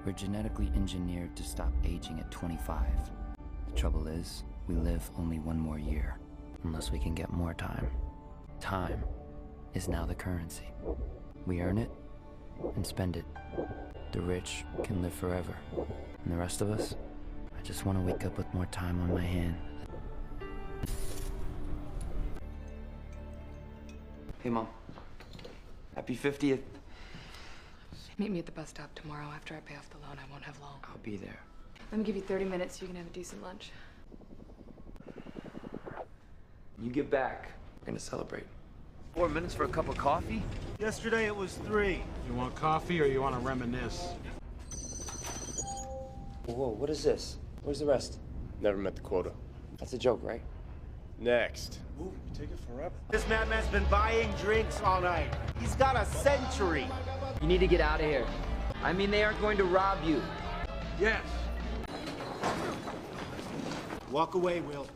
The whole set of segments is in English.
We're genetically engineered to stop aging at 25. The trouble is, we live only one more year, unless we can get more time. Time is now the currency. We earn it and spend it. The rich can live forever, and the rest of us, I just want to wake up with more time on my hand. Hey, Mom. Happy 50th. Meet me at the bus stop tomorrow. After I pay off the loan, I won't have long. I'll be there. Let me give you 30 minutes so you can have a decent lunch. You get back, we're gonna celebrate. 4 minutes for a cup of coffee? Yesterday it was 3. You want coffee or you want to reminisce? Whoa, what is this? Where's the rest? Never met the quota. That's a joke, right? Next. Ooh, you take it forever. This madman's been buying drinks all night. He's got a century. You need to get out of here. I mean, they aren't going to rob you. Yes. Walk away, Will.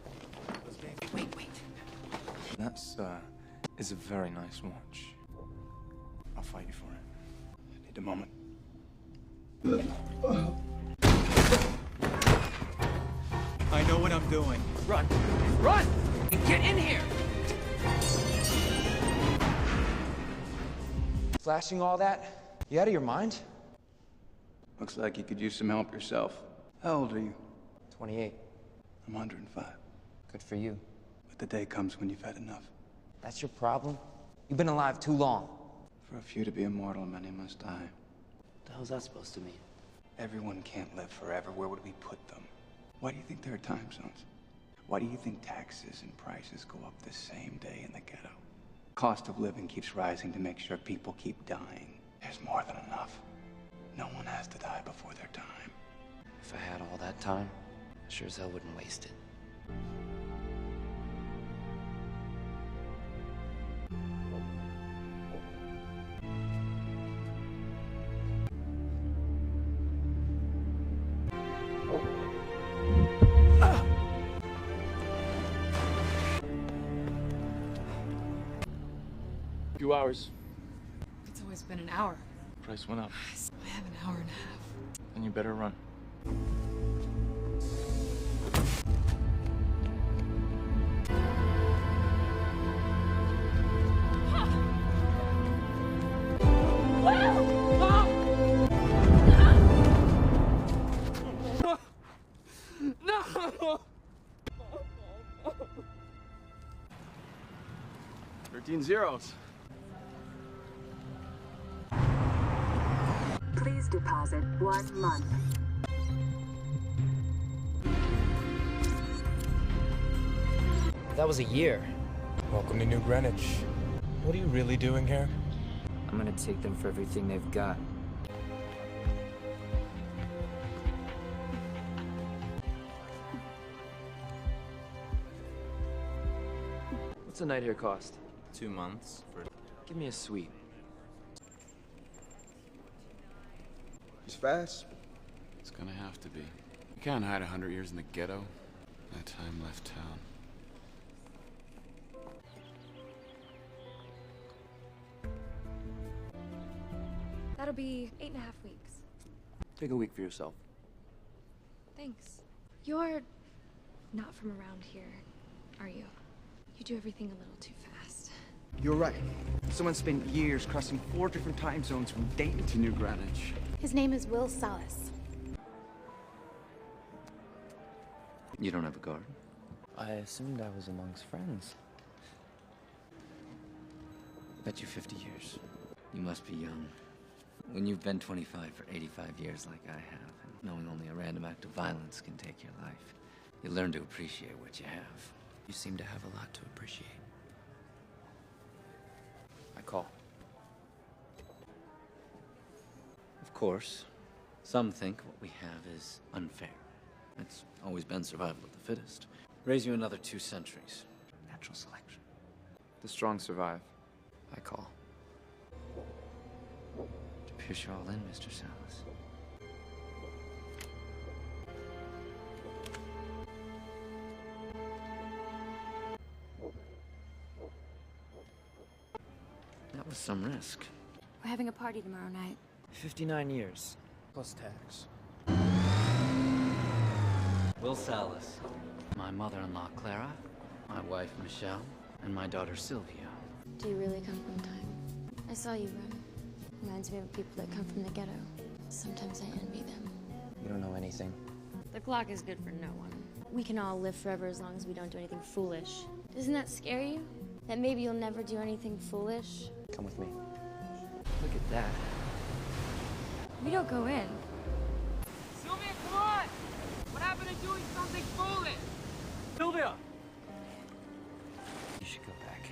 Wait. That's, is a very nice watch. I'll fight you for it. I need a moment. I know what I'm doing. Run! Run! Get in here! Flashing all that? You out of your mind? Looks like you could use some help yourself. How old are you? 28. I'm 105. Good for you. But the day comes when you've had enough. That's your problem? You've been alive too long. For a few to be immortal, many must die. What the hell's that supposed to mean? Everyone can't live forever. Where would we put them? Why do you think there are time zones? Why do you think taxes and prices go up the same day in the ghetto? Cost of living keeps rising to make sure people keep dying. There's more than enough. No one has to die before their time. If I had all that time, I sure as hell wouldn't waste it. Few hours. It's always been an hour. Price went up. I have an hour and a half. Then you better run. No! 13 zeros. Please deposit 1 month. That was a year. Welcome to New Greenwich. What are you really doing here? I'm gonna take them for everything they've got. What's a night here cost? 2 months for... Give me a suite. He's fast. It's gonna have to be. You can't hide 100 years in the ghetto. That time left town. That'll be 8.5 weeks. Take a week for yourself. Thanks. You're not from around here, are you? You do everything a little too fast. You're right. Someone spent years crossing 4 different time zones from Dayton to New Greenwich. His name is Will Salas. You don't have a garden? I assumed I was amongst friends. Bet you 50 years. You must be young. When you've been 25 for 85 years like I have, and knowing only a random act of violence can take your life, you learn to appreciate what you have. You seem to have a lot to appreciate. I call. Of course, some think what we have is unfair. It's always been survival of the fittest. Raise you another 2 centuries. Natural selection. The strong survive. I call. To pierce you all in, Mr. Salas. That was some risk. We're having a party tomorrow night. 59 years. Plus tax. Will Salas. My mother-in-law, Clara. My wife, Michelle. And my daughter, Sylvia. Do you really come from time? I saw you run. Reminds me of people that come from the ghetto. Sometimes I envy them. You don't know anything. The clock is good for no one. We can all live forever as long as we don't do anything foolish. Doesn't that scare you? That maybe you'll never do anything foolish? Come with me. Look at that. We don't go in. Sylvia, come on! What happened to doing something foolish? Sylvia! You should go back.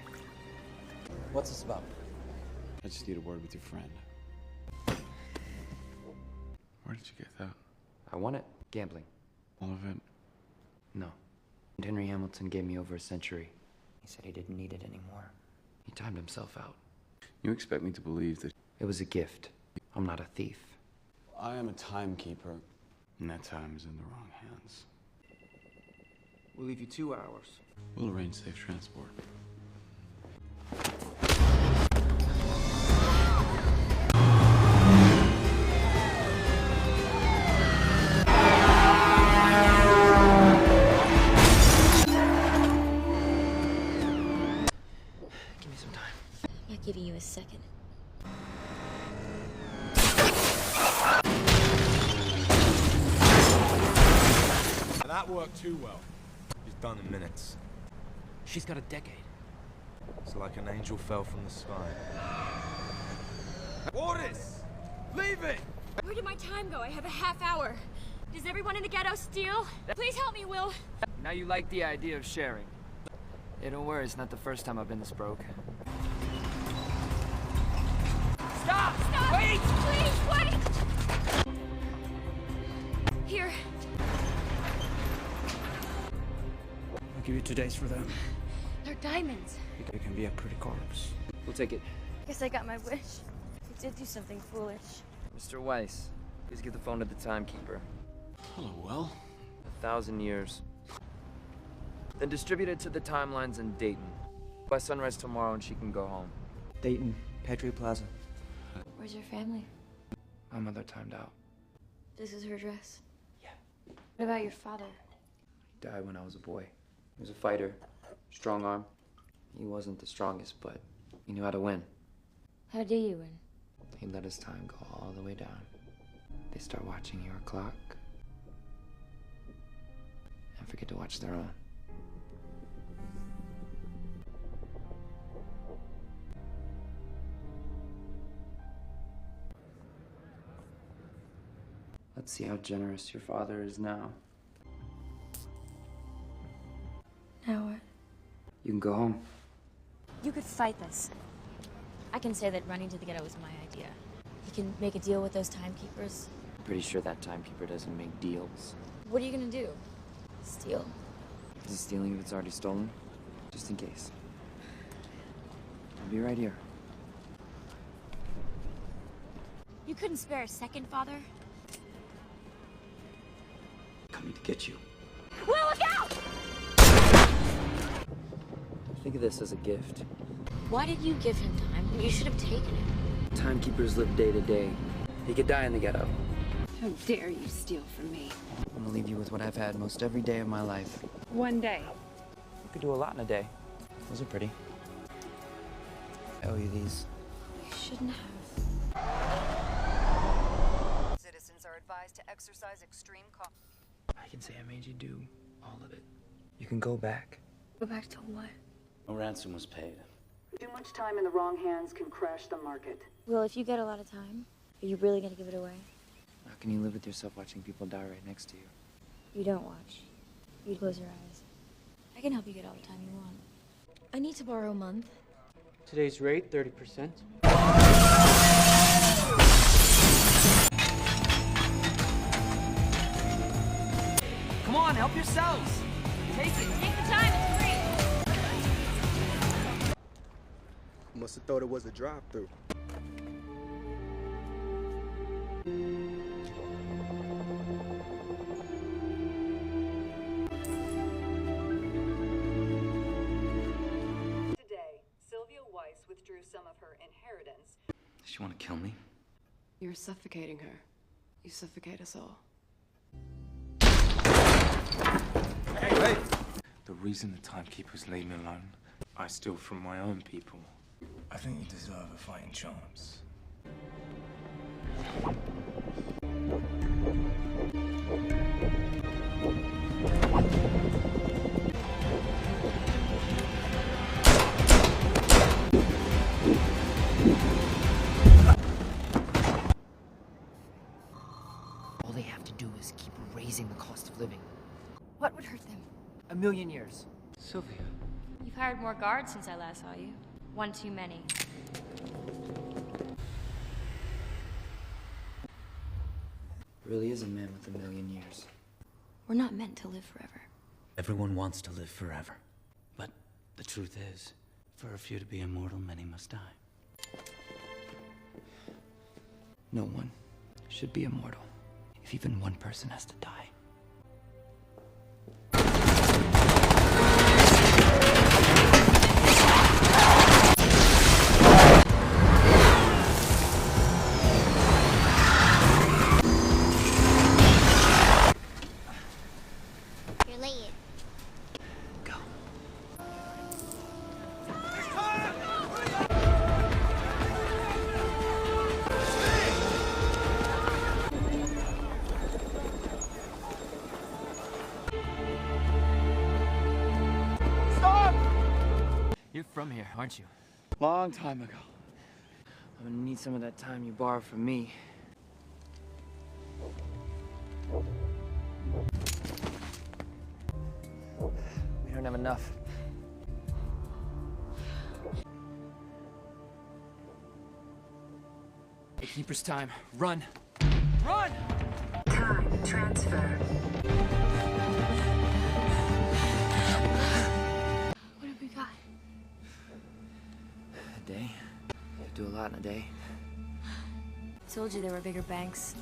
What's this about? I just need a word with your friend. Where did you get that? I won it. Gambling. All of it? No. Henry Hamilton gave me over a century. He said he didn't need it anymore. He timed himself out. You expect me to believe that... It was a gift. I'm not a thief. I am a timekeeper, and that time is in the wrong hands. We'll leave you 2 hours. We'll arrange safe transport. Give me some time. I'm not giving you a second. That worked too well. He's done in minutes. She's got a decade. It's like an angel fell from the sky. Orders! Leave it! Where did my time go? I have a half hour. Does everyone in the ghetto steal? Please help me, Will. Now you like the idea of sharing. Hey, don't worry. It's not the first time I've been this broke. Stop! Stop! Wait! Please, wait! Here. I'll give you 2 days for them. They're diamonds. It can be a pretty corpse. We'll take it. Guess I got my wish. I did do something foolish. Mr. Weiss, please give the phone to the timekeeper. Hello, Will. 1,000 years. Then distribute it to the timelines in Dayton. By sunrise tomorrow and she can go home. Dayton, Patriot Plaza. Where's your family? My mother timed out. This is her address? Yeah. What about your father? He died when I was a boy. He was a fighter. Strong arm. He wasn't the strongest, but he knew how to win. How do you win? He let his time go all the way down. They start watching your clock and forget to watch their own. Let's see how generous your father is now. Now what? You can go home. You could fight this. I can say that running to the ghetto was my idea. You can make a deal with those timekeepers. I'm pretty sure that timekeeper doesn't make deals. What are you gonna do? Steal? Is he stealing if it's already stolen? Just in case. I'll be right here. You couldn't spare a second, Father? Coming to get you. Will, look out! Think of this as a gift. Why did you give him time? You should have taken it. Timekeepers live day to day. He could die in the ghetto. How dare you steal from me? I'm gonna leave you with what I've had most every day of my life. One day. You could do a lot in a day. Those are pretty. I owe you these. You shouldn't have. Citizens are advised to exercise extreme caution. I can say I made you do all of it. You can go back. Go back to what? No ransom was paid. Too much time in the wrong hands can crash the market. Will, if you get a lot of time, are you really gonna give it away? How can you live with yourself watching people die right next to you? You don't watch. You close your eyes. I can help you get all the time you want. I need to borrow a month. Today's rate, 30%. Come on, help yourselves! Take it! Take the time, it's free! Must have thought it was a drive-through. Today, Sylvia Weiss withdrew some of her inheritance. Does she want to kill me? You're suffocating her. You suffocate us all. Hey! The reason the timekeepers leave me alone, I steal from my own people. I think you deserve a fighting chance. All they have to do is keep raising the cost of living. What would hurt them? 1,000,000 years. Sylvia. You've hired more guards since I last saw you. One too many. Really is a man with 1,000,000 years. We're not meant to live forever. Everyone wants to live forever. But the truth is, for a few to be immortal, many must die. No one should be immortal if even one person has to die. You're late. Go. Stop! You're from here, aren't you? Long time ago. I'm gonna need some of that time you borrowed from me. We don't have enough. The Keeper's time. Run! Run! Time transfer. What have we got? A day? You do a lot in a day. I told you there were bigger banks.